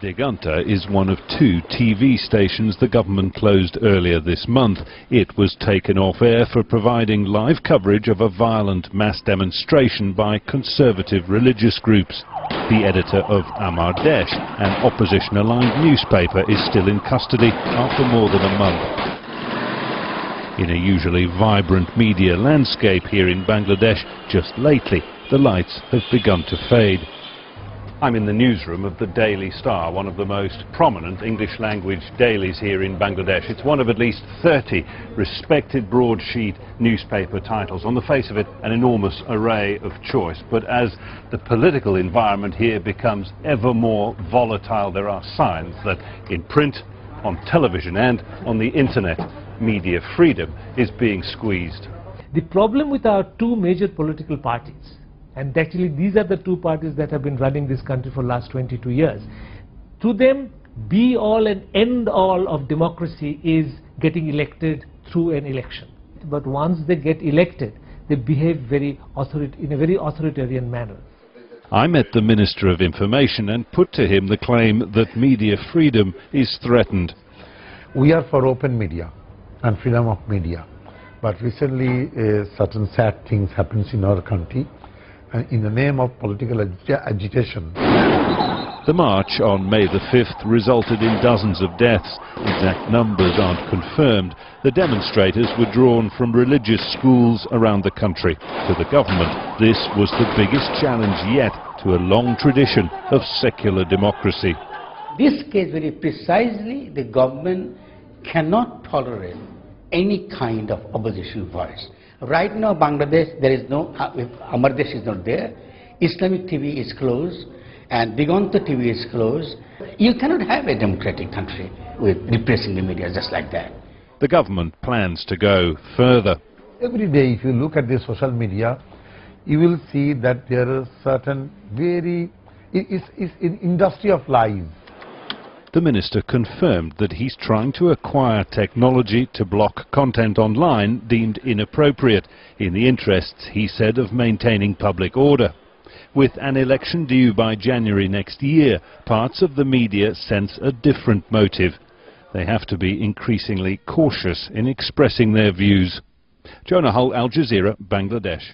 Digunta is one of 2 TV stations the government closed earlier this month. It was taken off air for providing live coverage of a violent mass demonstration by conservative religious groups. The editor of Amardesh, an opposition-aligned newspaper, is still in custody after more than a month. In a usually vibrant media landscape here in Bangladesh, just lately the lights have begun to fade. I'm in the newsroom of the Daily Star, one of the most prominent English-language dailies here in Bangladesh. It's one of at least 30 respected broadsheet newspaper titles. On the face of it, an enormous array of choice. But as the political environment here becomes ever more volatile, there are signs that in print, on television and on the internet, media freedom is being squeezed. The problem with our 2 major political parties, and actually these are the 2 parties that have been running this country for the last 22 years. To them, be all and end all of democracy is getting elected through an election. But once they get elected, they behave in a very authoritarian manner. I met the Minister of Information and put to him the claim that media freedom is threatened. We are for open media and freedom of media. But recently certain sad things happens in our country. In the name of political agitation. The march on May the 5th resulted in dozens of deaths. Exact numbers aren't confirmed. The demonstrators were drawn from religious schools around the country. To the government, this was the biggest challenge yet to a long tradition of secular democracy. This case very precisely, the government cannot tolerate any kind of opposition voice. Right now, Bangladesh, there is no, Amardesh is not there, Islamic TV is closed, and Digunta TV is closed. You cannot have a democratic country with repressing the media just like that. The government plans to go further. Every day, if you look at the social media, you will see that there is certain it's an industry of lies. The minister confirmed that he's trying to acquire technology to block content online deemed inappropriate, in the interests, he said, of maintaining public order. With an election due by January next year, parts of the media sense a different motive. They have to be increasingly cautious in expressing their views. Jonah Hull, Al Jazeera, Bangladesh.